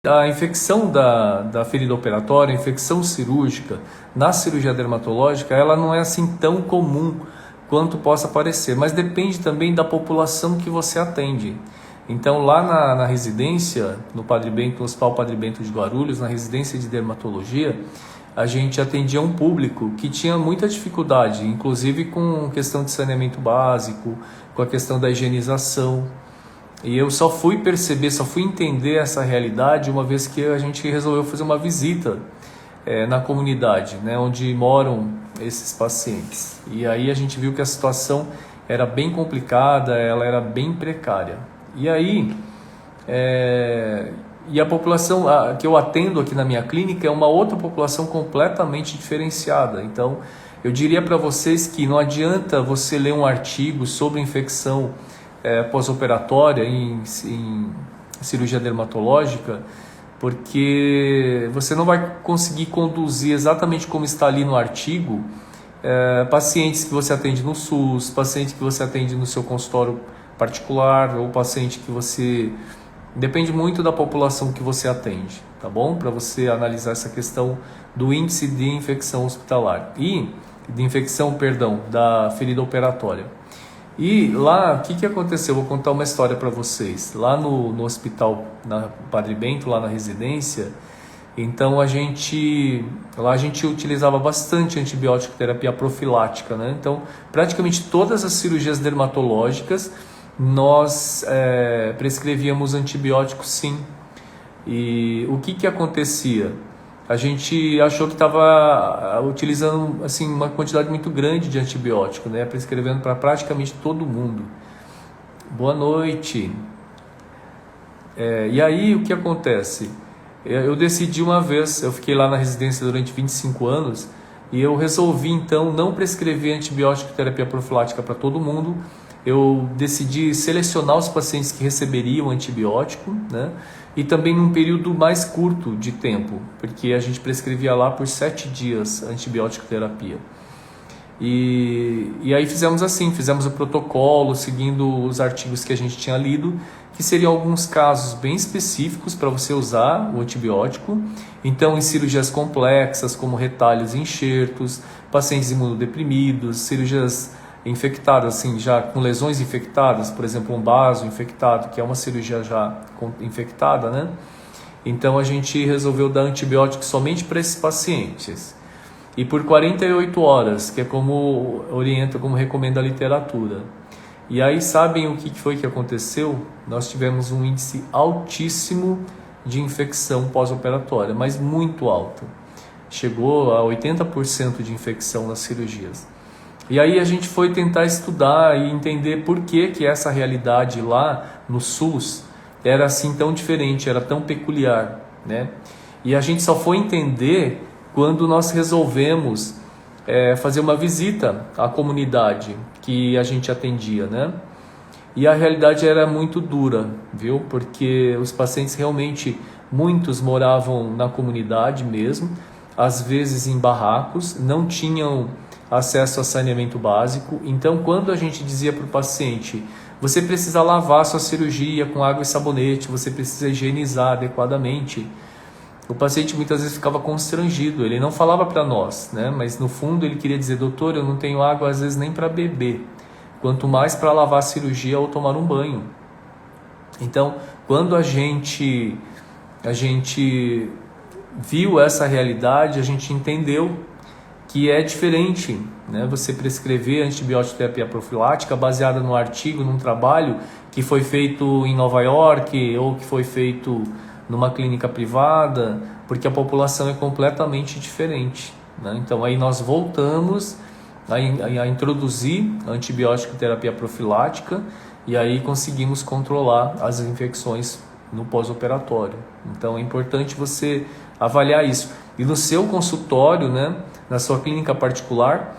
A infecção da ferida operatória, a infecção cirúrgica, na cirurgia dermatológica, ela não é assim tão comum quanto possa parecer, mas depende também da população que você atende. Então, lá na residência, no Hospital Padre Bento de Guarulhos, na residência de dermatologia, a gente atendia um público que tinha muita dificuldade, inclusive com questão de saneamento básico, com a questão da higienização. E eu só fui perceber, só fui entender essa realidade uma vez que a gente resolveu fazer uma visita na comunidade, né, onde moram esses pacientes. E aí a gente viu que a situação era bem complicada, ela era bem precária. E aí, e a população que eu atendo aqui na minha clínica é uma outra população completamente diferenciada. Então, eu diria para vocês que não adianta você ler um artigo sobre infecção pós-operatória em cirurgia dermatológica, porque você não vai conseguir conduzir exatamente como está ali no artigo pacientes que você atende no SUS, pacientes que você atende no seu consultório particular, ou paciente que você... Depende muito da população que você atende, tá bom? Para você analisar essa questão do índice de infecção hospitalar e de infecção, perdão, da ferida operatória. E lá, o que aconteceu? Vou contar uma história para vocês. Lá no hospital, na Padre Bento, lá na residência, então lá a gente utilizava bastante antibiótico terapia profilática, né? Então, praticamente todas as cirurgias dermatológicas nós prescrevíamos antibióticos, sim. E o que acontecia? A gente achou que estava utilizando assim, uma quantidade muito grande de antibiótico, né? Prescrevendo para praticamente todo mundo. Boa noite. E aí o que acontece? Eu decidi uma vez, eu fiquei lá na residência durante 25 anos, e eu resolvi então não prescrever antibiótico terapia profilática para todo mundo. Eu decidi selecionar os pacientes que receberiam antibiótico, né? E também num período mais curto de tempo, porque a gente prescrevia lá por 7 dias antibiótico terapia. E aí fizemos o protocolo, seguindo os artigos que a gente tinha lido, que seriam alguns casos bem específicos para você usar o antibiótico. Então, em cirurgias complexas, como retalhos e enxertos, pacientes imunodeprimidos, cirurgias infectadas, assim, já com lesões infectadas, por exemplo, um baso infectado, que é uma cirurgia já infectada, né? Então a gente resolveu dar antibiótico somente para esses pacientes. E por 48 horas, que é como orienta, como recomenda a literatura. E aí sabem o que foi que aconteceu? Nós tivemos um índice altíssimo de infecção pós-operatória, mas muito alto. Chegou a 80% de infecção nas cirurgias. E aí a gente foi tentar estudar e entender por que essa realidade lá no SUS era assim tão diferente, era tão peculiar, né? E a gente só foi entender quando nós resolvemos fazer uma visita à comunidade que a gente atendia, né? E a realidade era muito dura, viu? Porque os pacientes realmente, muitos moravam na comunidade mesmo, às vezes em barracos, não tinham acesso a saneamento básico. Então, quando a gente dizia para o paciente, você precisa lavar sua cirurgia com água e sabonete, você precisa higienizar adequadamente, o paciente muitas vezes ficava constrangido, ele não falava para nós, né? Mas no fundo ele queria dizer, doutor, eu não tenho água às vezes nem para beber, quanto mais para lavar a cirurgia ou tomar um banho. Então, quando a gente viu essa realidade, a gente entendeu que é diferente, né? Você prescrever antibiótico terapia profilática baseada no artigo, num trabalho que foi feito em Nova York ou que foi feito numa clínica privada, porque a população é completamente diferente, né? Então aí nós voltamos a introduzir a antibiótico terapia profilática e aí conseguimos controlar as infecções no pós-operatório. Então é importante você avaliar isso. E no seu consultório, né, na sua clínica particular,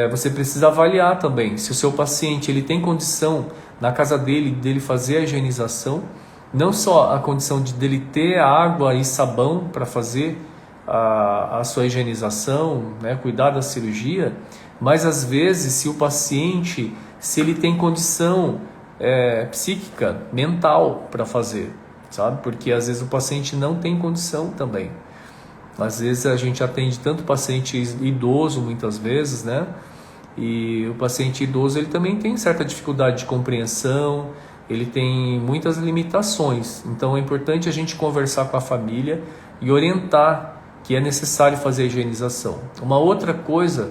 você precisa avaliar também se o seu paciente ele tem condição na casa dele fazer a higienização, não só a condição dele ter água e sabão para fazer a sua higienização, né, cuidar da cirurgia, mas às vezes se o paciente, se ele tem condição psíquica, mental para fazer. sabe? Porque às vezes o paciente não tem condição também. Às vezes a gente atende tanto paciente idoso, muitas vezes, né? E o paciente idoso, ele também tem certa dificuldade de compreensão, ele tem muitas limitações. Então é importante a gente conversar com a família e orientar que é necessário fazer a higienização. Uma outra coisa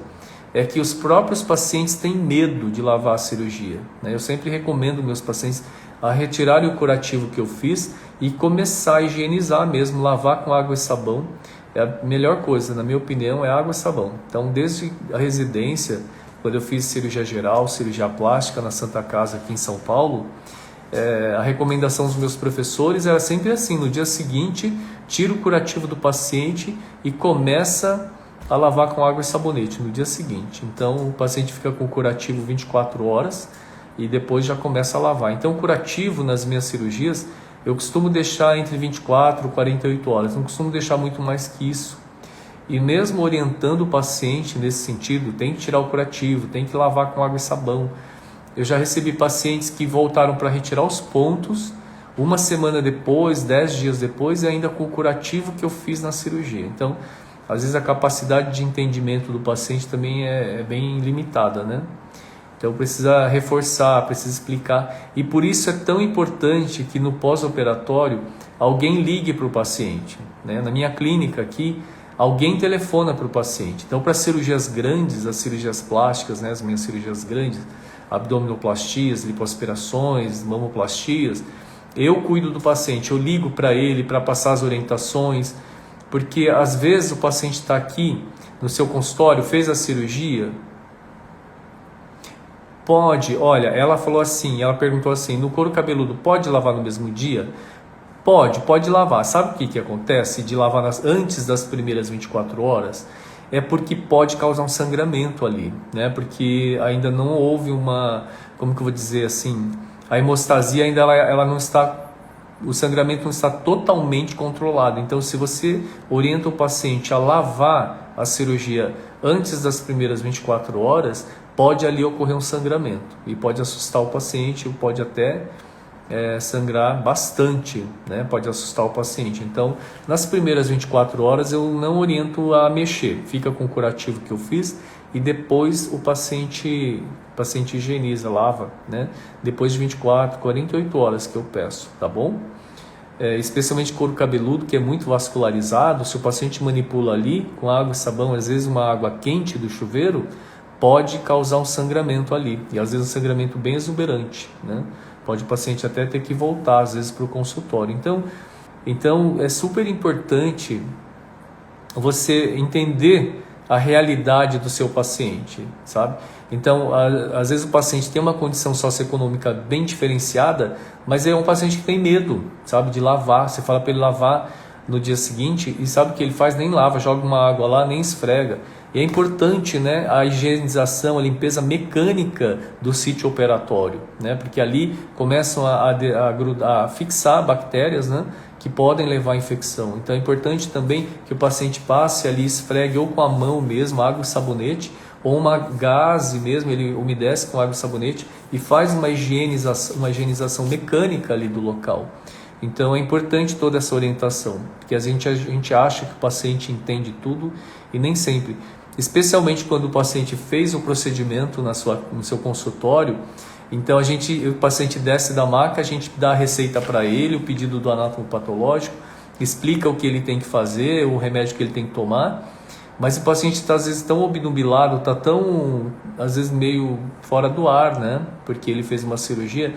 é que os próprios pacientes têm medo de lavar a cirurgia, né? Eu sempre recomendo meus pacientes a retirarem o curativo que eu fiz e começar a higienizar mesmo, lavar com água e sabão. É a melhor coisa, na minha opinião, é água e sabão. Então, desde a residência, quando eu fiz cirurgia geral, cirurgia plástica na Santa Casa aqui em São Paulo, a recomendação dos meus professores era sempre assim: no dia seguinte, tira o curativo do paciente e começa a lavar com água e sabonete no dia seguinte. Então, o paciente fica com o curativo 24 horas e depois já começa a lavar. Então, o curativo nas minhas cirurgias, eu costumo deixar entre 24 e 48 horas, não costumo deixar muito mais que isso. E mesmo orientando o paciente nesse sentido, tem que tirar o curativo, tem que lavar com água e sabão. Eu já recebi pacientes que voltaram para retirar os pontos uma semana depois, 10 dias depois, e ainda com o curativo que eu fiz na cirurgia. Então, às vezes a capacidade de entendimento do paciente também é bem limitada, né? Então precisa reforçar, precisa explicar. E por isso é tão importante que no pós-operatório alguém ligue para o paciente, né? Na minha clínica aqui, alguém telefona para o paciente. Então, para cirurgias grandes, as cirurgias plásticas, né? As minhas cirurgias grandes, abdominoplastias, lipoaspirações, mamoplastias, eu cuido do paciente, eu ligo para ele para passar as orientações, porque às vezes o paciente está aqui no seu consultório, fez a cirurgia, pode, olha, ela falou assim, ela perguntou assim, no couro cabeludo pode lavar no mesmo dia? Pode lavar. Sabe o que acontece de lavar antes das primeiras 24 horas? É porque pode causar um sangramento ali, né? Porque ainda não houve uma, como que eu vou dizer assim, a hemostasia ainda ela não está, o sangramento não está totalmente controlado. Então, se você orienta o paciente a lavar a cirurgia antes das primeiras 24 horas, pode ali ocorrer um sangramento e pode assustar o paciente, pode até sangrar bastante, né? Pode assustar o paciente. Então, nas primeiras 24 horas eu não oriento a mexer, fica com o curativo que eu fiz e depois o paciente higieniza, lava, né? Depois de 24, 48 horas que eu peço, tá bom? Especialmente couro cabeludo, que é muito vascularizado, se o paciente manipula ali com água e sabão, às vezes uma água quente do chuveiro, pode causar um sangramento ali, e às vezes um sangramento bem exuberante, né? Pode o paciente até ter que voltar, às vezes, para o consultório. Então, é super importante você entender a realidade do seu paciente, sabe? Então, às vezes o paciente tem uma condição socioeconômica bem diferenciada, mas é um paciente que tem medo, sabe, de lavar. Você fala para ele lavar no dia seguinte e sabe o que ele faz? Nem lava, joga uma água lá, nem esfrega. E é importante, né, a higienização, a limpeza mecânica do sítio operatório, né, porque ali começam a fixar bactérias, né, que podem levar à infecção. Então é importante também que o paciente passe ali, esfregue ou com a mão mesmo, água e sabonete, ou uma gaze mesmo, ele umedece com água e sabonete e faz uma higienização mecânica ali do local. Então é importante toda essa orientação, porque a gente acha que o paciente entende tudo e nem sempre. Especialmente quando o paciente fez o procedimento no seu consultório, então o paciente desce da maca, a gente dá a receita para ele, o pedido do anatomopatológico, explica o que ele tem que fazer, o remédio que ele tem que tomar, mas o paciente está às vezes tão obnubilado, está tão, às vezes meio fora do ar, né? Porque ele fez uma cirurgia,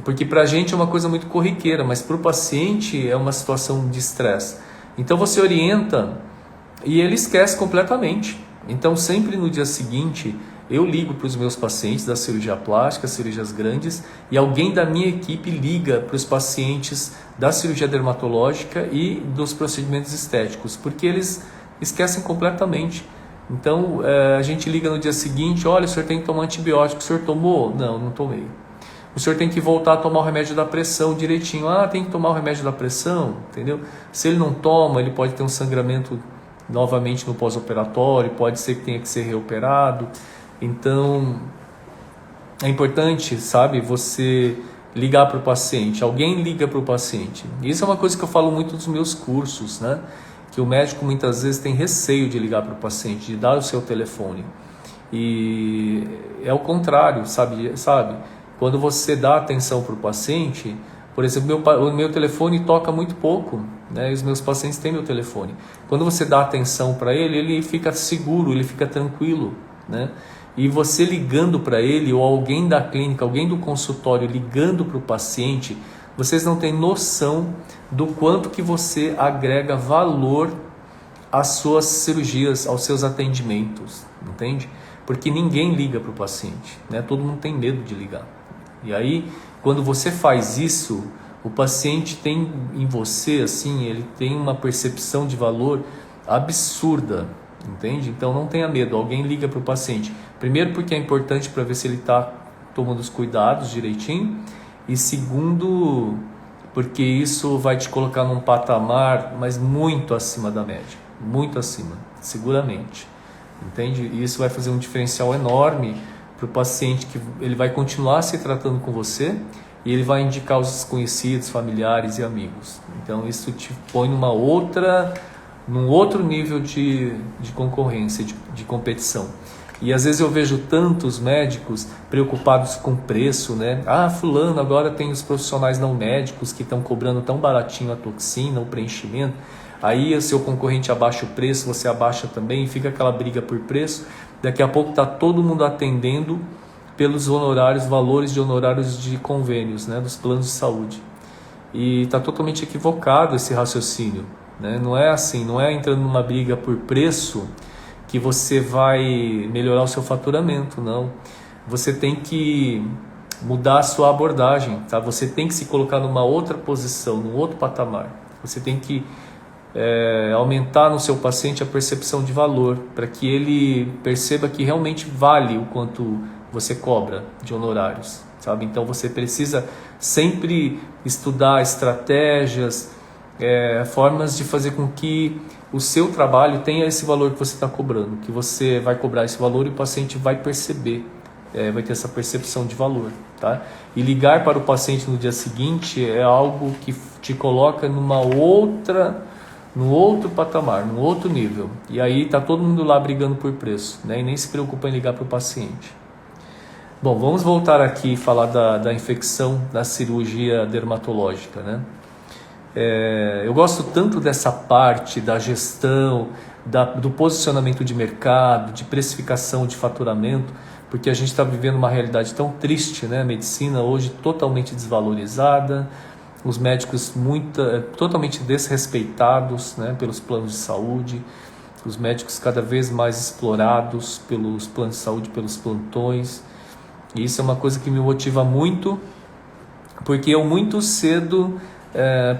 porque para a gente é uma coisa muito corriqueira, mas para o paciente é uma situação de estresse. Então você orienta e ele esquece completamente. Então sempre no dia seguinte eu ligo para os meus pacientes da cirurgia plástica, cirurgias grandes, e alguém da minha equipe liga para os pacientes da cirurgia dermatológica e dos procedimentos estéticos, porque eles esquecem completamente. Então a gente liga no dia seguinte, olha, o senhor tem que tomar antibiótico, o senhor tomou? Não, não tomei. O senhor tem que voltar a tomar o remédio da pressão direitinho. Ah, tem que tomar o remédio da pressão, entendeu? Se ele não toma, ele pode ter um sangramento novamente no pós-operatório, pode ser que tenha que ser reoperado. Então, é importante, sabe, você ligar para o paciente, alguém liga para o paciente. Isso é uma coisa que eu falo muito nos meus cursos, né? Que o médico muitas vezes tem receio de ligar para o paciente, de dar o seu telefone. E é o contrário, sabe? Quando você dá atenção para o paciente, por exemplo, o meu telefone toca muito pouco, né? E os meus pacientes têm meu telefone. Quando você dá atenção para ele, ele fica seguro, ele fica tranquilo, né? E você ligando para ele, ou alguém da clínica, alguém do consultório ligando para o paciente, vocês não têm noção do quanto que você agrega valor às suas cirurgias, aos seus atendimentos, entende? Porque ninguém liga para o paciente, né? Todo mundo tem medo de ligar. E aí, quando você faz isso, o paciente tem em você, assim, ele tem uma percepção de valor absurda, entende? Então não tenha medo, alguém liga para o paciente. Primeiro porque é importante para ver se ele está tomando os cuidados direitinho. E segundo, porque isso vai te colocar num patamar, mas muito acima da média. Muito acima, seguramente. Entende? E isso vai fazer um diferencial enorme para o paciente, que ele vai continuar se tratando com você e ele vai indicar os desconhecidos, familiares e amigos. Então isso te põe num outro nível de concorrência, de competição. E às vezes eu vejo tantos médicos preocupados com preço, né? Ah, fulano, agora tem os profissionais não médicos que estão cobrando tão baratinho a toxina, o preenchimento. Aí o seu concorrente abaixa o preço, você abaixa também, fica aquela briga por preço. Daqui a pouco está todo mundo atendendo pelos honorários, valores de honorários de convênios, né? Dos planos de saúde. E está totalmente equivocado esse raciocínio, né? Não é assim, não é entrando numa briga por preço que você vai melhorar o seu faturamento, não. Você tem que mudar a sua abordagem, tá? Você tem que se colocar numa outra posição, num outro patamar. Você tem que aumentar no seu paciente a percepção de valor, para que ele perceba que realmente vale o quanto você cobra de honorários, sabe? Então você precisa sempre estudar estratégias, formas de fazer com que o seu trabalho tenha esse valor que você está cobrando, que você vai cobrar esse valor e o paciente vai perceber, vai ter essa percepção de valor, tá? E ligar para o paciente no dia seguinte é algo que te coloca num outro patamar, num outro nível. E aí está todo mundo lá brigando por preço, né? E nem se preocupa em ligar para o paciente. Bom, vamos voltar aqui e falar da infecção, da cirurgia dermatológica, né? Eu gosto tanto dessa parte da gestão, do posicionamento de mercado, de precificação, de faturamento, porque a gente está vivendo uma realidade tão triste, né? A medicina hoje totalmente desvalorizada, os médicos totalmente desrespeitados, né? Pelos planos de saúde, os médicos cada vez mais explorados pelos planos de saúde, pelos plantões. E isso é uma coisa que me motiva muito, porque eu muito cedo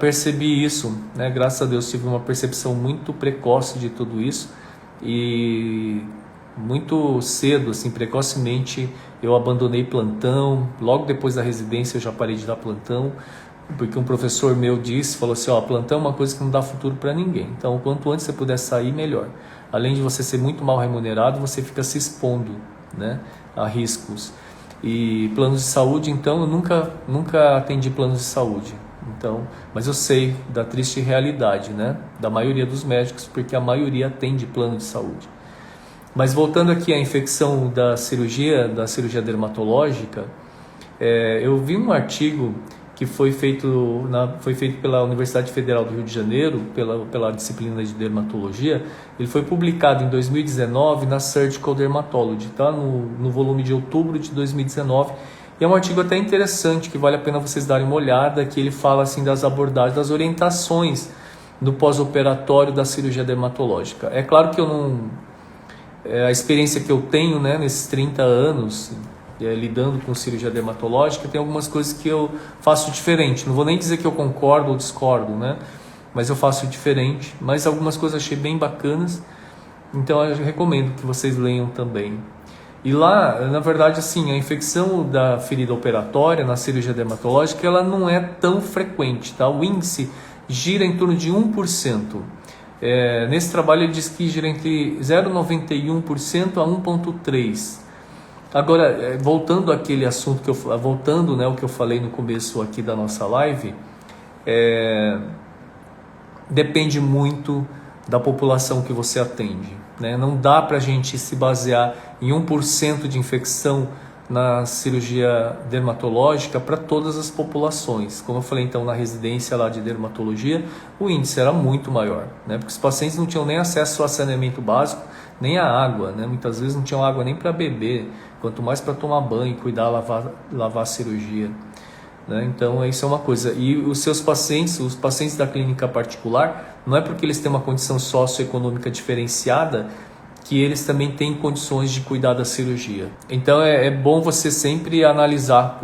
percebi isso, né? Graças a Deus tive uma percepção muito precoce de tudo isso, e muito cedo, assim, precocemente eu abandonei plantão. Logo depois da residência eu já parei de dar plantão, porque um professor meu falou assim, plantão é uma coisa que não dá futuro para ninguém, então quanto antes você puder sair, melhor. Além de você ser muito mal remunerado, você fica se expondo, né, a riscos. E planos de saúde, então, eu nunca atendi planos de saúde. Então, mas eu sei da triste realidade, né, da maioria dos médicos, porque a maioria atende plano de saúde. Mas voltando aqui à infecção da cirurgia dermatológica, eu vi um artigo que foi feito pela Universidade Federal do Rio de Janeiro, pela disciplina de dermatologia. Ele foi publicado em 2019 na Surgical Dermatology, tá? no volume de outubro de 2019. E é um artigo até interessante, que vale a pena vocês darem uma olhada, que ele fala assim das abordagens, das orientações no pós-operatório da cirurgia dermatológica. É claro que eu não... a experiência que eu tenho, né, nesses 30 anos lidando com cirurgia dermatológica, tem algumas coisas que eu faço diferente. Não vou nem dizer que eu concordo ou discordo, né, mas eu faço diferente. Mas algumas coisas achei bem bacanas, então eu recomendo que vocês leiam também. E lá, na verdade, assim, a infecção da ferida operatória na cirurgia dermatológica, ela não é tão frequente, tá? O índice gira em torno de 1%. Nesse trabalho ele diz que gira entre 0,91% a 1,3%. Agora, voltando àquele assunto voltando, né, o que eu falei no começo aqui da nossa live, depende muito da população que você atende, né? Não dá para a gente se basear em 1% de infecção na cirurgia dermatológica para todas as populações. Como eu falei, então, na residência lá de dermatologia, o índice era muito maior, né? Porque os pacientes não tinham nem acesso a saneamento básico, nem a água, né? Muitas vezes não tinham água nem para beber, quanto mais para tomar banho, cuidar, lavar a cirurgia, né? Então, isso é uma coisa. E os pacientes da clínica particular, não é porque eles têm uma condição socioeconômica diferenciada que eles também têm condições de cuidar da cirurgia. Então é bom você sempre analisar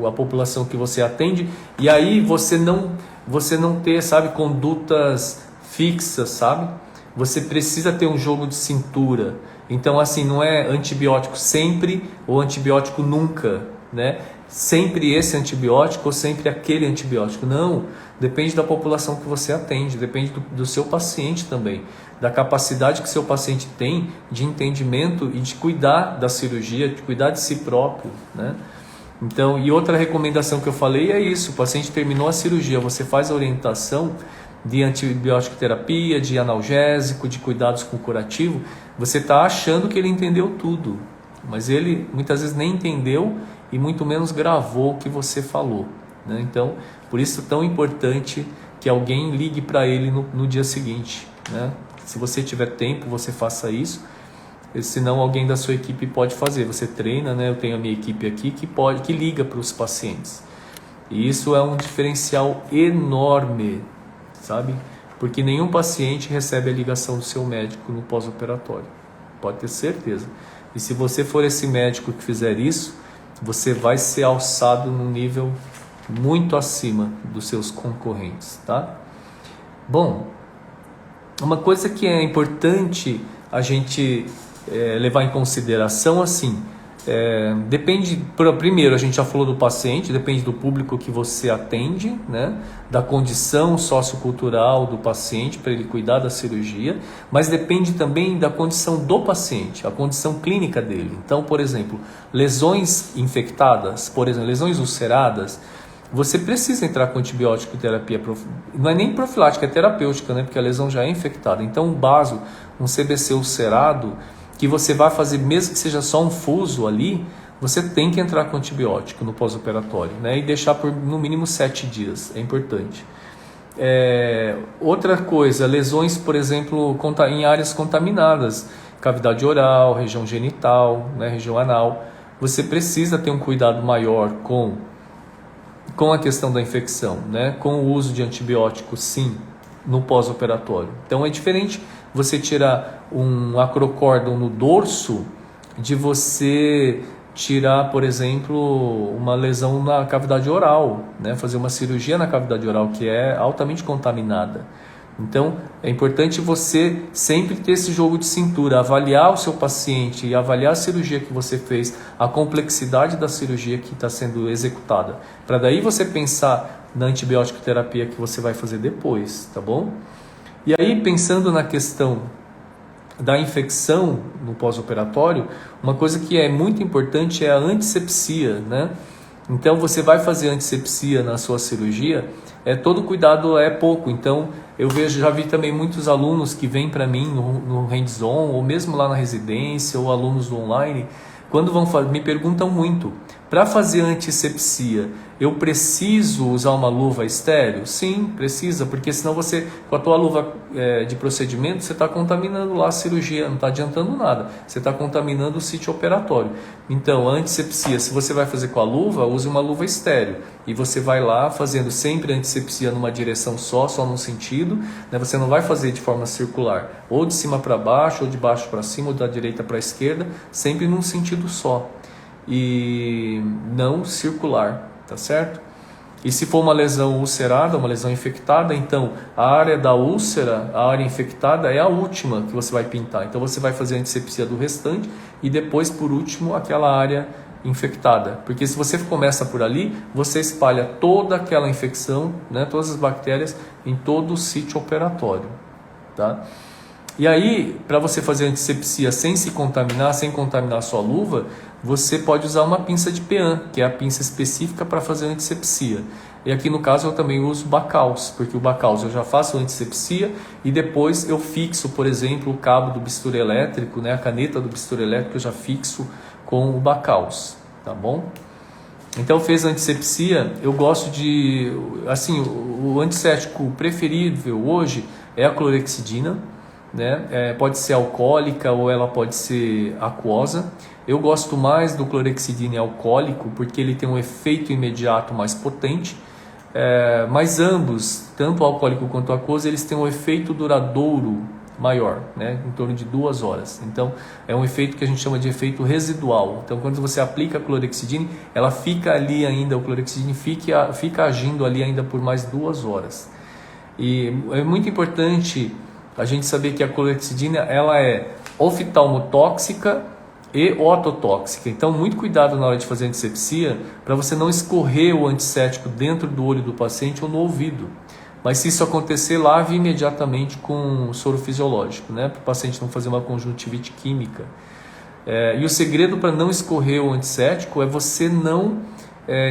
a população que você atende, e aí você não ter, sabe, condutas fixas, sabe? Você precisa ter um jogo de cintura. Então, assim, não é antibiótico sempre ou antibiótico nunca, né? Sempre esse antibiótico ou sempre aquele antibiótico. Não, depende da população que você atende, depende do seu paciente também, da capacidade que seu paciente tem de entendimento e de cuidar da cirurgia, de cuidar de si próprio, né? Então, e outra recomendação que eu falei é isso: o paciente terminou a cirurgia, você faz a orientação de antibiótico terapia, de analgésico, de cuidados com curativo, você está achando que ele entendeu tudo, mas ele muitas vezes nem entendeu e muito menos gravou o que você falou, né? Então, por isso é tão importante que alguém ligue para ele no dia seguinte, né? Se você tiver tempo, você faça isso. Senão alguém da sua equipe pode fazer. Você treina, né? Eu tenho a minha equipe aqui que liga para os pacientes. E isso é um diferencial enorme, sabe? Porque nenhum paciente recebe a ligação do seu médico no pós-operatório. Pode ter certeza. E se você for esse médico que fizer isso, você vai ser alçado num nível muito acima dos seus concorrentes, tá? Bom, uma coisa que é importante a gente levar em consideração, assim, primeiro, a gente já falou do paciente, depende do público que você atende, né? Da condição sociocultural do paciente para ele cuidar da cirurgia, mas depende também da condição do paciente, a condição clínica dele. Então, por exemplo, lesões infectadas, por exemplo, lesões ulceradas, você precisa entrar com antibiótico e terapia, não é nem profilática, é terapêutica, né? Porque a lesão já é infectada. Então, um baso, um CBC ulcerado, que você vai fazer, mesmo que seja só um fuso ali, você tem que entrar com antibiótico no pós-operatório, né? E deixar por no mínimo 7 dias, é importante. Outra coisa, lesões, por exemplo, em áreas contaminadas, cavidade oral, região genital, né? Região anal, você precisa ter um cuidado maior com a questão da infecção, né? Com o uso de antibiótico, sim, no pós-operatório. Então é diferente você tirar um acrocórdon no dorso de você tirar, por exemplo, uma lesão na cavidade oral, né? Fazer uma cirurgia na cavidade oral que é altamente contaminada. Então é importante você sempre ter esse jogo de cintura, avaliar o seu paciente e avaliar a cirurgia que você fez, a complexidade da cirurgia que está sendo executada, para daí você pensar na antibiótico terapia que você vai fazer depois, tá bom? E aí, pensando na questão da infecção no pós-operatório, uma coisa que é muito importante é a antissepsia, né? Então você vai fazer antissepsia na sua cirurgia, todo cuidado é pouco. Então já vi também muitos alunos que vêm para mim no hands-on, ou mesmo lá na residência, ou alunos do online, quando me perguntam muito: para fazer antissepsia, eu preciso usar uma luva estéril? Sim, precisa, porque senão você, com a tua luva de procedimento, você está contaminando lá a cirurgia, não está adiantando nada, você está contaminando o sítio operatório. Então, a antissepsia, se você vai fazer com a luva, use uma luva estéril, e você vai lá fazendo sempre a antissepsia numa direção só num sentido, né? Você não vai fazer de forma circular, ou de cima para baixo, ou de baixo para cima, ou da direita para a esquerda, sempre num sentido só, e não circular, tá certo? E se for uma lesão ulcerada, uma lesão infectada, então a área da úlcera, a área infectada é a última que você vai pintar. Então você vai fazer a antissepsia do restante e depois, por último, aquela área infectada. Porque se você começa por ali, você espalha toda aquela infecção, né, todas as bactérias em todo o sítio operatório, tá? E aí, para você fazer antisepsia sem se contaminar, sem contaminar a sua luva, você pode usar uma pinça de PEAN, que é a pinça específica para fazer antisepsia. E aqui no caso eu também uso Bacaus, porque o Bacaus eu já faço antisepsia e depois eu fixo, por exemplo, o cabo do bisturi elétrico, né, a caneta do bisturi elétrico eu já fixo com o Bacaus, tá bom? Então fez antisepsia, eu gosto de, assim, o antisséptico preferível hoje é a clorexidina, né? Pode ser alcoólica ou ela pode ser aquosa. Eu gosto mais do clorexidina alcoólico porque ele tem um efeito imediato mais potente, mas ambos, tanto o alcoólico quanto o aquoso, eles têm um efeito duradouro maior, né? Em torno de 2 horas. Então é um efeito que a gente chama de efeito residual. Então quando você aplica a clorexidina, ela fica ali ainda, o clorexidina fica agindo ali ainda por mais 2 horas. E é muito importante a gente saber que a clorexidina ela é oftalmotóxica e ototóxica. Então muito cuidado na hora de fazer antisepsia para você não escorrer o antisséptico dentro do olho do paciente ou no ouvido. Mas se isso acontecer, lave imediatamente com soro fisiológico, né? Para o paciente não fazer uma conjuntivite química. E o segredo para não escorrer o antisséptico é você não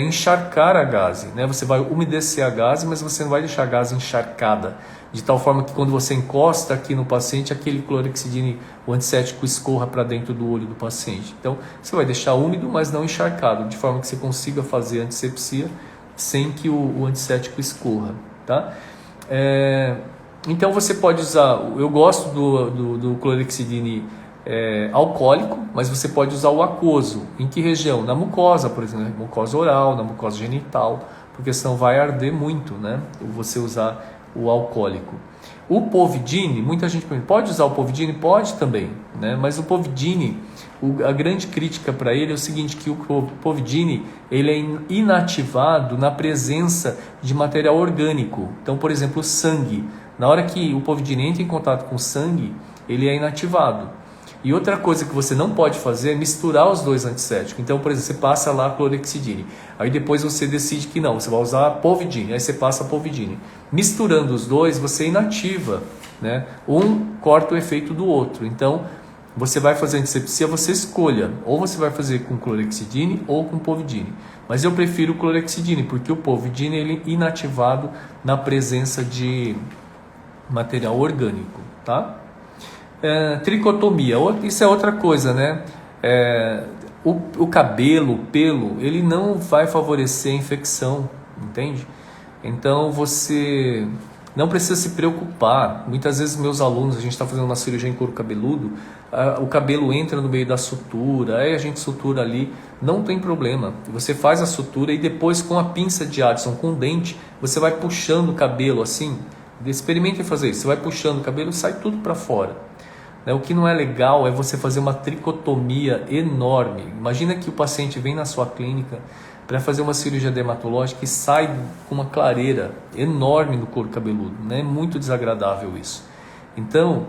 encharcar a gaze, né? Você vai umedecer a gaze, mas você não vai deixar a gaze encharcada, de tal forma que quando você encosta aqui no paciente, aquele clorexidina, o antisséptico escorra para dentro do olho do paciente. Então você vai deixar úmido, mas não encharcado, de forma que você consiga fazer antisepsia sem que o antisséptico escorra, tá? Então você pode usar, eu gosto do clorexidina alcoólico, mas você pode usar o aquoso. Em que região? Na mucosa, por exemplo, na mucosa oral, na mucosa genital, porque senão vai arder muito, né? Você usar o alcoólico. O Povidine, muita gente pergunta, pode usar o Povidine? Pode também, né? Mas o Povidine, a grande crítica para ele é o seguinte, que o Povidine ele é inativado na presença de material orgânico. Então, por exemplo, o sangue. Na hora que o Povidine entra em contato com o sangue, ele é inativado. E outra coisa que você não pode fazer é misturar os dois antissépticos. Então, por exemplo, você passa lá a clorexidina. Aí depois você decide que não, você vai usar a Povidine. Aí você passa a Povidine. Misturando os dois, você inativa, né? Um corta o efeito do outro. Então, você vai fazer antisepsia, você escolha. Ou você vai fazer com clorexidina ou com Povidine. Mas eu prefiro o clorexidina, porque o Povidine ele é inativado na presença de material orgânico, tá? Tricotomia, isso é outra coisa, né? O cabelo, o pelo, ele não vai favorecer a infecção, entende? Então você não precisa se preocupar. Muitas vezes meus alunos, a gente está fazendo uma cirurgia em couro cabeludo, o cabelo entra no meio da sutura, aí a gente sutura ali, não tem problema. Você faz a sutura e depois com a pinça de Addison, com o dente, você vai puxando o cabelo assim. Experimente fazer isso, você vai puxando o cabelo e sai tudo para fora. O que não é legal é você fazer uma tricotomia enorme. Imagina que o paciente vem na sua clínica para fazer uma cirurgia dermatológica e sai com uma clareira enorme no couro cabeludo. É muito desagradável isso. Então,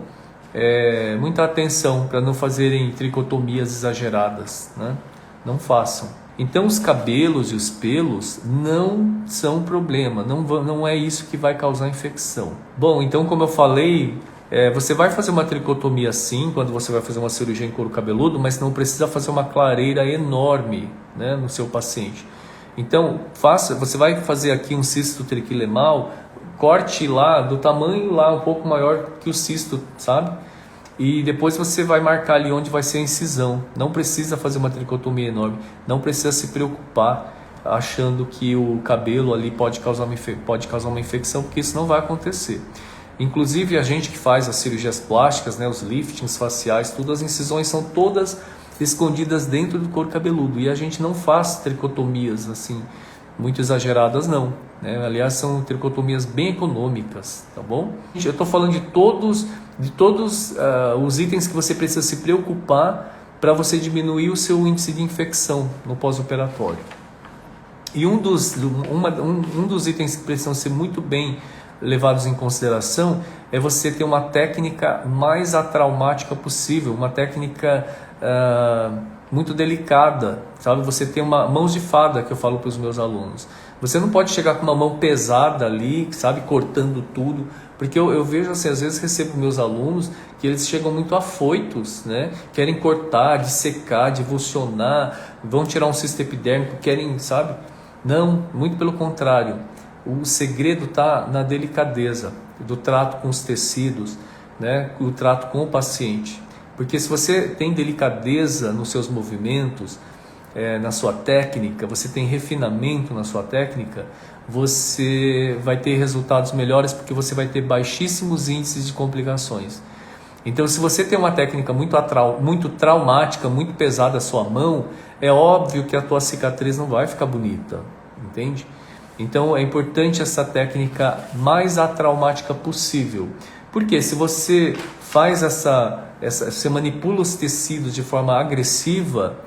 muita atenção para não fazerem tricotomias exageradas, né? Não façam. Então os cabelos e os pelos não são problema, não é isso que vai causar infecção. Bom, então como eu falei, você vai fazer uma tricotomia sim, quando você vai fazer uma cirurgia em couro cabeludo, mas não precisa fazer uma clareira enorme, né, no seu paciente. Então você vai fazer aqui um cisto triquilemal, corte lá do tamanho lá um pouco maior que o cisto, sabe? E depois você vai marcar ali onde vai ser a incisão. Não precisa fazer uma tricotomia enorme. Não precisa se preocupar achando que o cabelo ali pode causar uma infecção, porque isso não vai acontecer. Inclusive a gente que faz as cirurgias plásticas, né, os liftings faciais, tudo, as incisões são todas escondidas dentro do couro cabeludo. E a gente não faz tricotomias assim muito exageradas não, né? Aliás, são tricotomias bem econômicas, tá bom? Eu estou falando de todos os itens que você precisa se preocupar para você diminuir o seu índice de infecção no pós-operatório. E um dos itens que precisam ser muito bem levados em consideração é você ter uma técnica mais atraumática possível, uma técnica muito delicada, sabe? Você tem uma mãos de fada, que eu falo para os meus alunos. Você não pode chegar com uma mão pesada ali, sabe? Cortando tudo. Porque eu vejo assim, às vezes recebo meus alunos que eles chegam muito afoitos, né? Querem cortar, dissecar, divulsionar, vão tirar um cisto epidérmico, querem, sabe? Não, muito pelo contrário. O segredo está na delicadeza do trato com os tecidos, né? O trato com o paciente. Porque se você tem delicadeza nos seus movimentos, na sua técnica, você tem refinamento na sua técnica, você vai ter resultados melhores porque você vai ter baixíssimos índices de complicações. Então, se você tem uma técnica muito traumática, muito pesada a sua mão, é óbvio que a tua cicatriz não vai ficar bonita, entende? Então, é importante essa técnica mais atraumática possível. Porque se você faz você manipula os tecidos de forma agressiva,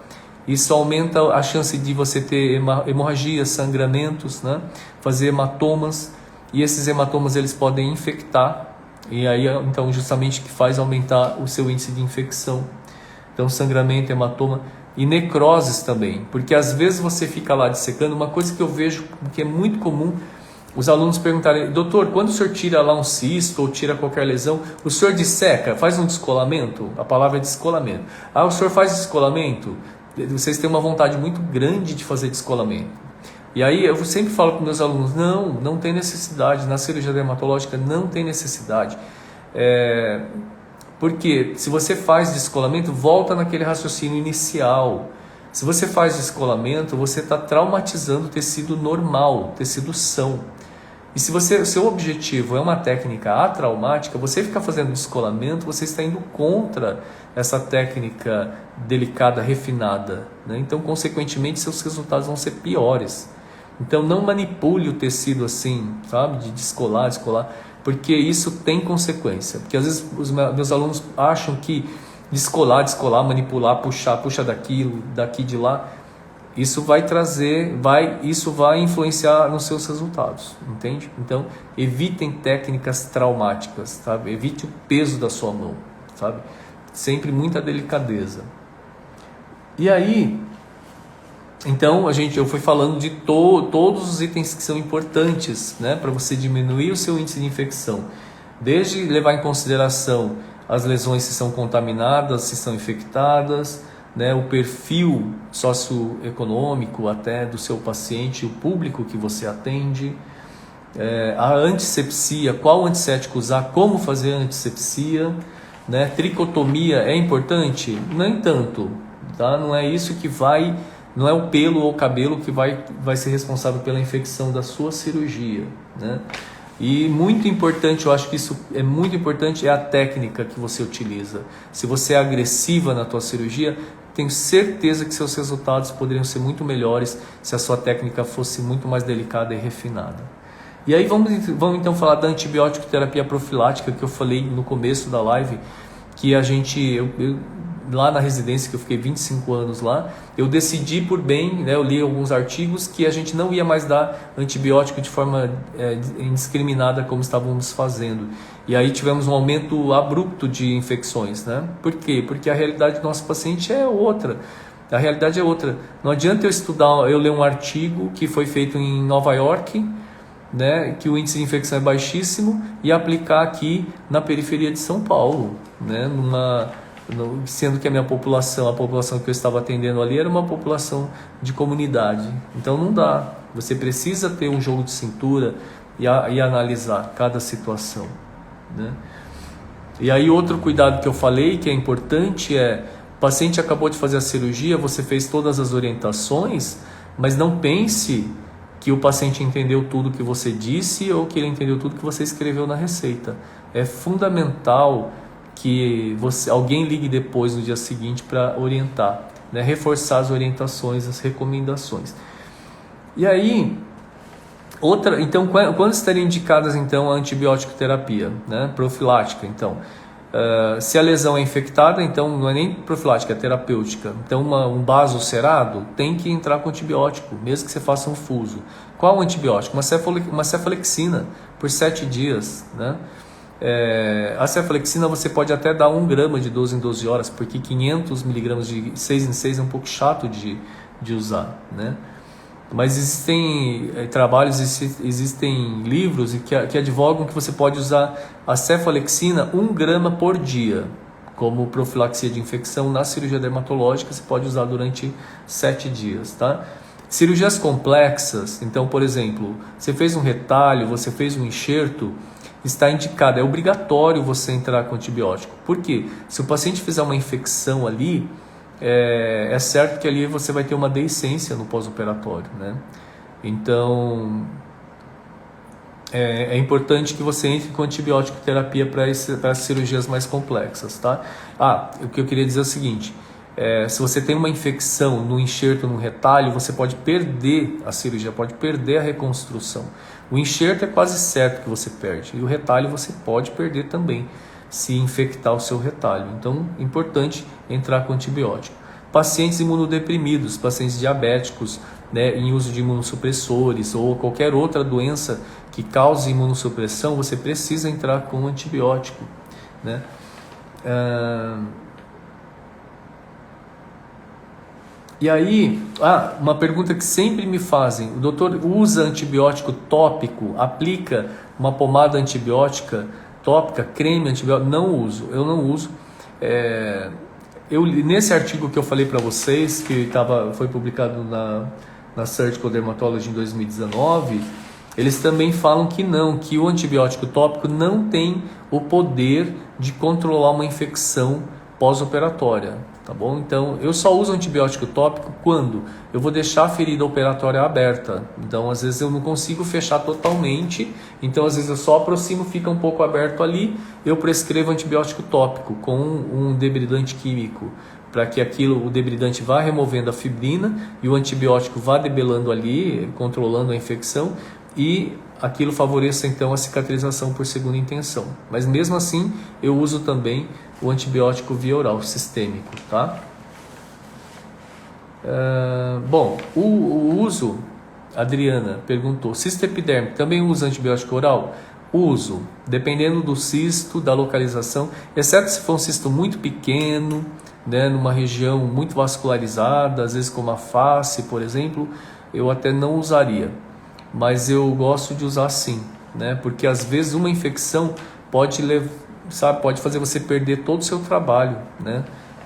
isso aumenta a chance de você ter hemorragias, sangramentos, né? Fazer hematomas, e esses hematomas eles podem infectar, e aí então justamente que faz aumentar o seu índice de infecção. Então sangramento, hematoma e necroses também, porque às vezes você fica lá dissecando. Uma coisa que eu vejo que é muito comum, os alunos perguntarem: doutor, quando o senhor tira lá um cisto ou tira qualquer lesão, o senhor disseca, faz um descolamento? A palavra é descolamento. O senhor faz descolamento? Vocês têm uma vontade muito grande de fazer descolamento. E aí eu sempre falo para meus alunos: não tem necessidade, na cirurgia dermatológica não tem necessidade. Porque se você faz descolamento, volta naquele raciocínio inicial. Se você faz descolamento, você está traumatizando o tecido normal, tecido são. E se o seu objetivo é uma técnica atraumática, você ficar fazendo descolamento, você está indo contra essa técnica delicada, refinada, né? Então, consequentemente, seus resultados vão ser piores. Então, não manipule o tecido assim, sabe? De descolar, porque isso tem consequência. Porque às vezes os meus alunos acham que descolar, manipular, puxa daqui de lá, isso vai influenciar nos seus resultados, entende? Então, evitem técnicas traumáticas, sabe? Evite o peso da sua mão, sabe? Sempre muita delicadeza. E aí, então eu fui falando de todos os itens que são importantes, né, para você diminuir o seu índice de infecção, desde levar em consideração as lesões se são contaminadas, se são infectadas, né, o perfil socioeconômico até do seu paciente, o público que você atende, a antisepsia, qual antisséptico usar, como fazer a antisepsia, né, tricotomia é importante? Nem tanto, tá? Não é isso que não é o pelo ou o cabelo que vai ser responsável pela infecção da sua cirurgia, né? E muito importante, eu acho que isso é muito importante, é a técnica que você utiliza. Se você é agressiva na tua cirurgia, tenho certeza que seus resultados poderiam ser muito melhores se a sua técnica fosse muito mais delicada e refinada. E aí vamos então falar da antibiótico terapia profilática, que eu falei no começo da live, que eu lá na residência, que eu fiquei 25 anos lá, eu decidi por bem, né, eu li alguns artigos que a gente não ia mais dar antibiótico de forma indiscriminada como estávamos fazendo. E aí tivemos um aumento abrupto de infecções, né? Por quê? Porque a realidade do nosso paciente é outra. A realidade é outra. Não adianta eu ler um artigo que foi feito em Nova York, né, que o índice de infecção é baixíssimo, e aplicar aqui na periferia de São Paulo, né, sendo que a população que eu estava atendendo ali era uma população de comunidade. Então não dá. Você precisa ter um jogo de cintura e analisar cada situação, né? E aí outro cuidado que eu falei que é importante o paciente acabou de fazer a cirurgia, você fez todas as orientações, mas não pense que o paciente entendeu tudo que você disse ou que ele entendeu tudo que você escreveu na receita. É fundamental que alguém ligue depois no dia seguinte para orientar, né? Reforçar as orientações, as recomendações. E aí, então, quando estariam indicadas então a antibiótico terapia, né? Profilática, então, se a lesão é infectada, então não é nem profilática, é terapêutica. Então um vaso ulcerado tem que entrar com antibiótico, mesmo que você faça um fuso. Qual antibiótico? Uma cefalexina por 7 dias, né? A cefalexina você pode até dar 1 grama de 12 em 12 horas, porque 500 miligramas de 6 em 6 é um pouco chato de usar, né? Mas existem trabalhos, existem livros que advogam que você pode usar a cefalexina 1 grama por dia, como profilaxia de infecção na cirurgia dermatológica, você pode usar durante 7 dias, tá? Cirurgias complexas, então, por exemplo, você fez um retalho, você fez um enxerto, está indicado, é obrigatório você entrar com antibiótico. Por quê? Se o paciente fizer uma infecção ali, é certo que ali você vai ter uma deiscência no pós-operatório, né? Então, é importante que você entre com antibiótico terapia para as cirurgias mais complexas, tá? O que eu queria dizer é o seguinte, se você tem uma infecção no enxerto, no retalho, você pode perder a cirurgia, pode perder a reconstrução. O enxerto é quase certo que você perde, e o retalho você pode perder também, se infectar o seu retalho. Então, é importante entrar com antibiótico. Pacientes imunodeprimidos, pacientes diabéticos, né, em uso de imunossupressores ou qualquer outra doença que cause imunossupressão, você precisa entrar com antibiótico, né? E aí, uma pergunta que sempre me fazem: o doutor usa antibiótico tópico, aplica uma pomada antibiótica tópica, creme antibiótico? Não uso, eu não uso. Nesse artigo que eu falei para vocês, que foi publicado na Surgical Dermatology em 2019, eles também falam que o antibiótico tópico não tem o poder de controlar uma infecção pós-operatória, tá bom? Então, eu só uso antibiótico tópico quando eu vou deixar a ferida operatória aberta. Então, às vezes eu não consigo fechar totalmente, então às vezes eu só aproximo, fica um pouco aberto ali, eu prescrevo antibiótico tópico com um debridante químico, para que o debridante vá removendo a fibrina e o antibiótico vá debelando ali, controlando a infecção, e aquilo favoreça então a cicatrização por segunda intenção. Mas mesmo assim, eu uso também o antibiótico via oral sistêmico, tá? Bom, o uso, Adriana perguntou, cisto epidérmico também usa antibiótico oral? Uso, dependendo do cisto, da localização, exceto se for um cisto muito pequeno, né, numa região muito vascularizada, às vezes como a face, por exemplo, eu até não usaria. Mas eu gosto de usar sim, né? Porque às vezes uma infecção pode fazer você perder todo o seu trabalho, né,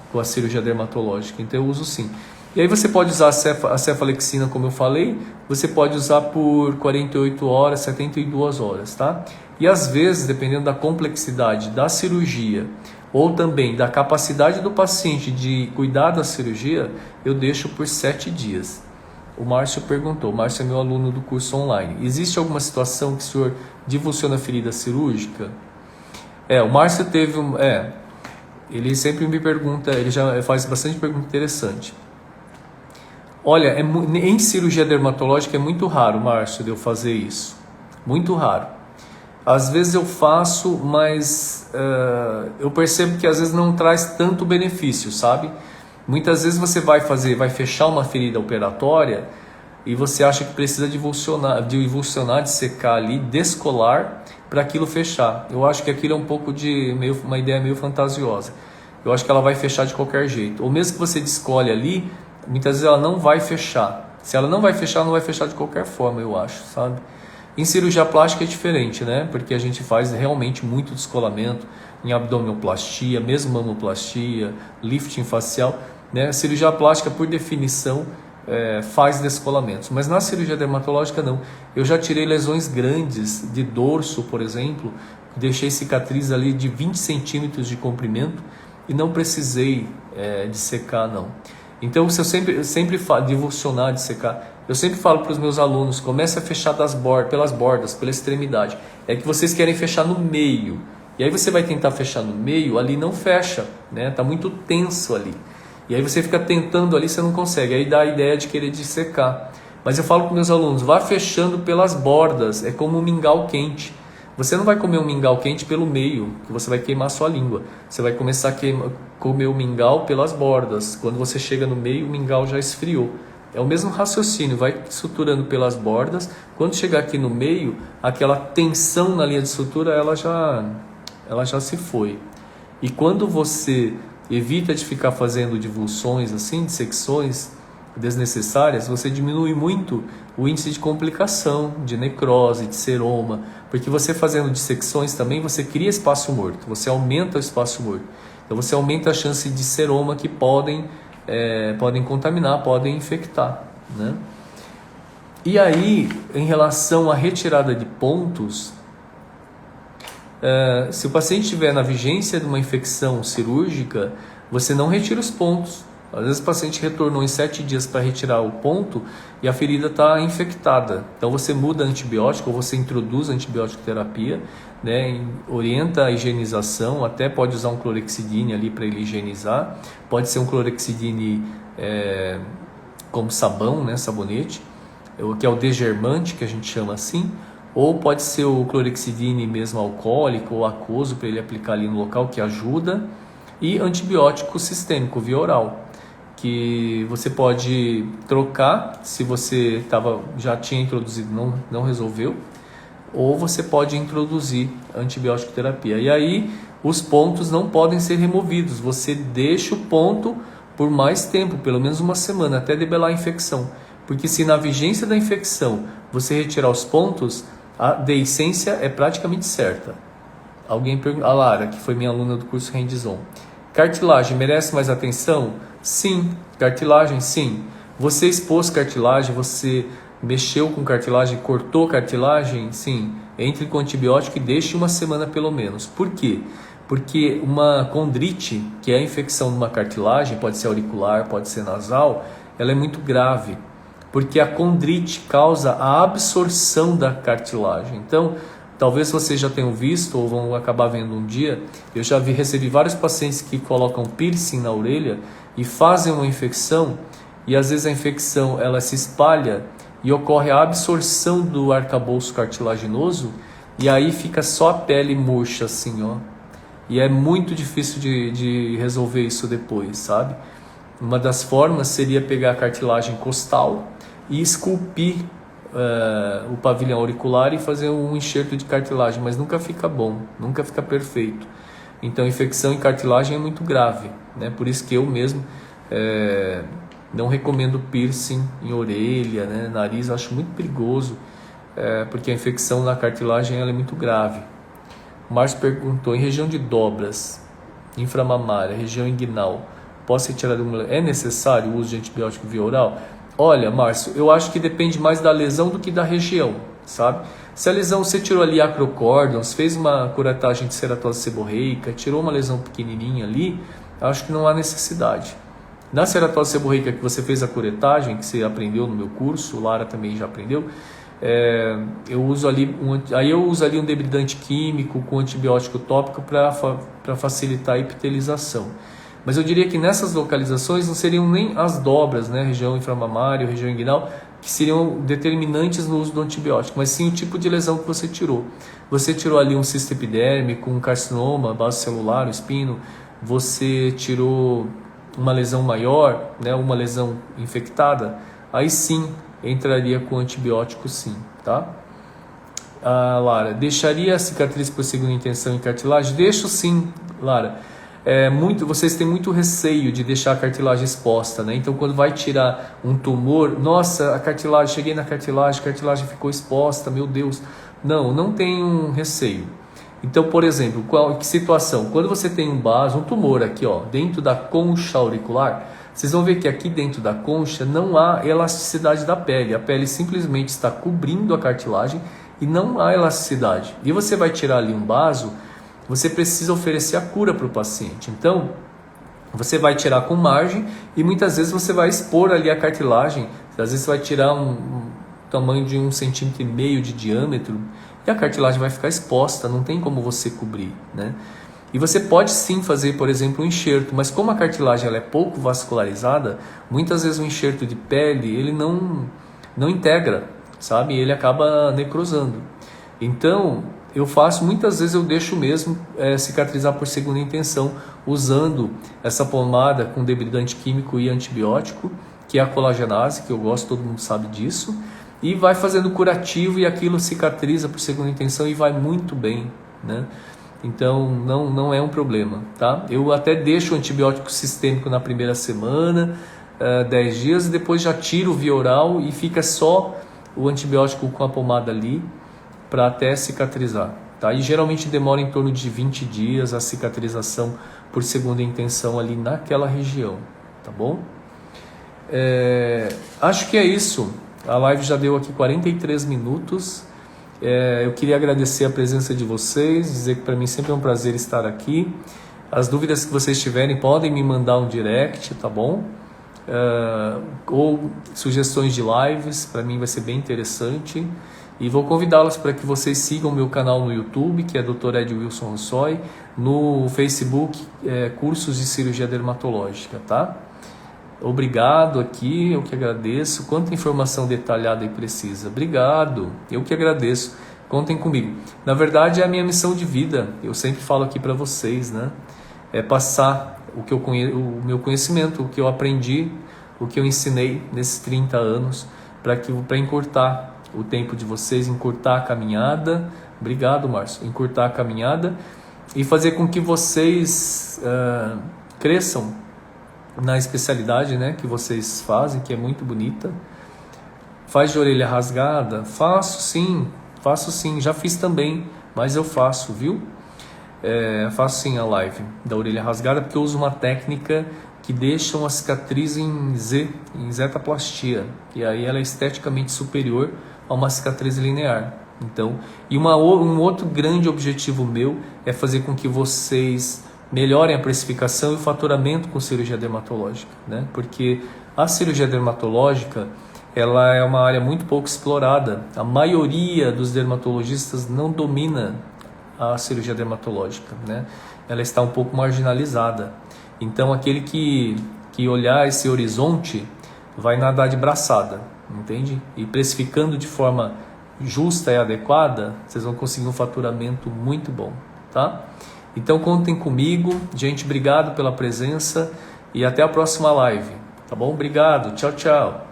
com a cirurgia dermatológica. Então eu uso sim. E aí você pode usar a cefalexina, como eu falei, você pode usar por 48 horas, 72 horas, tá? E às vezes, dependendo da complexidade da cirurgia ou também da capacidade do paciente de cuidar da cirurgia, eu deixo por 7 dias. O Márcio perguntou, o Márcio é meu aluno do curso online. Existe alguma situação que o senhor divulsiona ferida cirúrgica? O Márcio teve ele sempre me pergunta, ele já faz bastante pergunta interessante. Olha, em cirurgia dermatológica é muito raro, Márcio, de eu fazer isso. Muito raro. Às vezes eu faço, mas eu percebo que às vezes não traz tanto benefício, sabe? Muitas vezes você vai fechar uma ferida operatória e você acha que precisa de secar ali, descolar para aquilo fechar. Eu acho que aquilo é um pouco uma ideia meio fantasiosa. Eu acho que ela vai fechar de qualquer jeito. Ou mesmo que você descole ali, muitas vezes ela não vai fechar. Se ela não vai fechar de qualquer forma, eu acho, sabe? Em cirurgia plástica é diferente, né? Porque a gente faz realmente muito descolamento em abdominoplastia, mesmo mamoplastia, lifting facial, né? A cirurgia plástica, por definição, faz descolamentos, mas na cirurgia dermatológica não. Eu já tirei lesões grandes de dorso, por exemplo, deixei cicatriz ali de 20 centímetros de comprimento e não precisei de secar, não. Então, se eu sempre falo de divulsionar, de secar, eu sempre falo para os meus alunos, comece a fechar pelas bordas, pela extremidade. É que vocês querem fechar no meio, e aí você vai tentar fechar no meio, ali não fecha, né? Tá muito tenso ali. E aí você fica tentando ali, você não consegue. Aí dá a ideia de querer dissecar. Mas eu falo para meus alunos, vá fechando pelas bordas. É como um mingau quente. Você não vai comer um mingau quente pelo meio, que você vai queimar sua língua. Você vai começar a comer o mingau pelas bordas. Quando você chega no meio, o mingau já esfriou. É o mesmo raciocínio, vai suturando pelas bordas. Quando chegar aqui no meio, aquela tensão na linha de sutura, ela ela já se foi. E quando você evita de ficar fazendo divulsões, assim, dissecções desnecessárias, você diminui muito o índice de complicação, de necrose, de seroma, porque você fazendo dissecções também, você cria espaço morto, você aumenta o espaço morto. Então você aumenta a chance de seroma que podem contaminar, podem infectar, né? E aí, em relação à retirada de pontos, se o paciente estiver na vigência de uma infecção cirúrgica, você não retira os pontos. Às vezes o paciente retornou em 7 dias para retirar o ponto e a ferida está infectada. Então você muda antibiótico ou você introduz antibiótico terapia, né? Orienta a higienização, até pode usar um clorexidine ali para ele higienizar. Pode ser um clorexidine como sabão, né? Sabonete, que é o degermante, que a gente chama assim. Ou pode ser o clorexidine mesmo alcoólico ou aquoso para ele aplicar ali no local, que ajuda. E antibiótico sistêmico via oral, que você pode trocar se você já tinha introduzido e não resolveu, ou você pode introduzir antibiótico terapia. E aí os pontos não podem ser removidos, você deixa o ponto por mais tempo, pelo menos uma semana, até debelar a infecção. Porque se na vigência da infecção você retirar os pontos, a deiscência é praticamente certa. Alguém pergunta, a Lara, que foi minha aluna do curso Hands-On. Cartilagem merece mais atenção? Sim. Cartilagem, sim. Você expôs cartilagem, você mexeu com cartilagem, cortou cartilagem? Sim. Entre com antibiótico e deixe uma semana pelo menos. Por quê? Porque uma condrite, que é a infecção de uma cartilagem, pode ser auricular, pode ser nasal, ela é muito grave. Porque a condrite causa a absorção da cartilagem. Então, talvez vocês já tenham visto ou vão acabar vendo um dia, eu já recebi vários pacientes que colocam piercing na orelha e fazem uma infecção, e às vezes a infecção ela se espalha e ocorre a absorção do arcabouço cartilaginoso, e aí fica só a pele murcha assim, ó. E é muito difícil de resolver isso depois, sabe? Uma das formas seria pegar a cartilagem costal e esculpir o pavilhão auricular e fazer um enxerto de cartilagem, mas nunca fica bom, nunca fica perfeito. Então, infecção em cartilagem é muito grave, né? Por isso que eu mesmo não recomendo piercing em orelha, né? Nariz, eu acho muito perigoso, porque a infecção na cartilagem ela é muito grave. O Márcio perguntou, em região de dobras, inframamária, região inguinal, posso retirar de uma... É necessário o uso de antibiótico via oral? Olha, Márcio, eu acho que depende mais da lesão do que da região, sabe? Se a lesão você tirou ali acrocórdons, fez uma curetagem de ceratose seborreica, tirou uma lesão pequenininha ali, acho que não há necessidade. Na ceratose seborreica que você fez a curetagem, que você aprendeu no meu curso, Lara também já aprendeu, eu uso ali um debridante químico com antibiótico tópico para facilitar a epitelização. Mas eu diria que nessas localizações não seriam nem as dobras, né, região inframamária, região inguinal, que seriam determinantes no uso do antibiótico, mas sim o tipo de lesão que você tirou. Você tirou ali um cisto epidérmico, um carcinoma basocelular, um espino, você tirou uma lesão maior, né, uma lesão infectada, aí sim entraria com antibiótico sim, tá? Lara, deixaria a cicatriz por segunda intenção em cartilagem? Deixo sim, Lara. Vocês têm muito receio de deixar a cartilagem exposta, né? Então quando vai tirar um tumor, nossa, a cartilagem, cheguei na cartilagem, a cartilagem ficou exposta, meu Deus. Não tenham receio. Então, por exemplo, que situação? Quando você tem um tumor aqui, ó, dentro da concha auricular, vocês vão ver que aqui dentro da concha não há elasticidade da pele. A pele simplesmente está cobrindo a cartilagem e não há elasticidade. E você vai tirar ali um baso, você precisa oferecer a cura para o paciente. Então, você vai tirar com margem e muitas vezes você vai expor ali a cartilagem. Às vezes você vai tirar um tamanho de 1,5 cm de diâmetro e a cartilagem vai ficar exposta, não tem como você cobrir, né? E você pode sim fazer, por exemplo, um enxerto, mas como a cartilagem ela é pouco vascularizada, muitas vezes o enxerto de pele ele não integra, sabe? Ele acaba necrosando. Então, muitas vezes eu deixo mesmo cicatrizar por segunda intenção, usando essa pomada com debridante químico e antibiótico, que é a colagenase, que eu gosto, todo mundo sabe disso, e vai fazendo curativo e aquilo cicatriza por segunda intenção e vai muito bem, né? Então não é um problema, tá? Eu até deixo o antibiótico sistêmico na primeira semana, 10 dias, e depois já tiro o via oral e fica só o antibiótico com a pomada ali para até cicatrizar, tá? E geralmente demora em torno de 20 dias a cicatrização por segunda intenção ali naquela região, tá bom? Acho que é isso. A live já deu aqui 43 minutos. Eu queria agradecer a presença de vocês, dizer que para mim sempre é um prazer estar aqui. As dúvidas que vocês tiverem podem me mandar um direct, tá bom? Ou sugestões de lives, para mim vai ser bem interessante. E vou convidá-los para que vocês sigam o meu canal no YouTube, que é Dr. Ed Wilson Rossoi, no Facebook, Cursos de Cirurgia Dermatológica, tá? Obrigado aqui, eu que agradeço. Quanta informação detalhada e precisa. Obrigado, eu que agradeço. Contem comigo. Na verdade é a minha missão de vida. Eu sempre falo aqui para vocês, né? É passar o meu conhecimento, o que eu aprendi, o que eu ensinei nesses 30 anos, para encurtar o tempo de vocês, encurtar a caminhada. Obrigado, Márcio. Encurtar a caminhada e fazer com que vocês cresçam na especialidade, né, que vocês fazem, que é muito bonita. Faz de orelha rasgada? Faço sim, já fiz também, mas eu faço, viu? Faço sim a live da orelha rasgada, porque eu uso uma técnica que deixa uma cicatriz em zetaplastia, e aí ela é esteticamente superior a uma cicatriz linear. Então, e um outro grande objetivo meu é fazer com que vocês melhorem a precificação e o faturamento com cirurgia dermatológica, né? Porque a cirurgia dermatológica ela é uma área muito pouco explorada. A maioria dos dermatologistas não domina a cirurgia dermatológica, né? Ela está um pouco marginalizada. Então aquele que olhar esse horizonte vai nadar de braçada, entende? E precificando de forma justa e adequada, vocês vão conseguir um faturamento muito bom, tá? Então contem comigo, gente, obrigado pela presença e até a próxima live, tá bom? Obrigado, tchau, tchau.